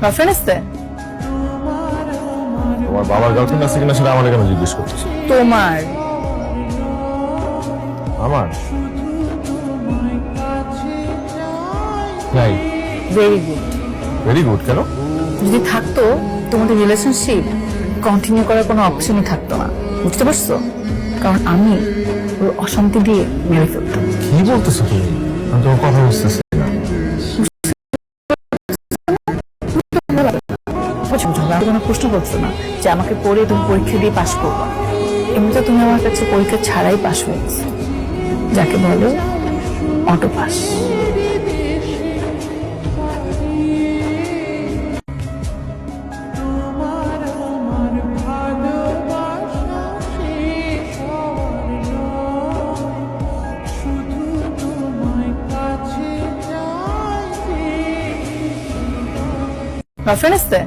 Girlfriend আছে? তোমার বাবার গার্লফ্রেন্ড আছে কিনা সেটা আমার কেন জিজ্ঞেস করছিস? তোমার? আমার নাই। Very good. ভেরি গুড কেন? যদি থাকতো তোমাদের রিলেশনশিপ কন্টিনিউ করার কোনো অপশনই থাকতো না, বুঝতে পারছো? কারণ আমি ওর অশান্তি দিয়ে মেরে ফেলতাম। কি বলতেছো তুমি? আমি তোমার কথা বুঝতেছি না। আমি কোনো প্রশ্ন করছো না যে আমাকে পড়ে তুমি পরীক্ষা দিয়ে পাশ করবো। এমনিতে তুমি আমার কাছে পরীক্ষা ছাড়াই পাশ হয়েছে, যাকে বলো অটো পাস। গার্লফ্রেন্ড আছে?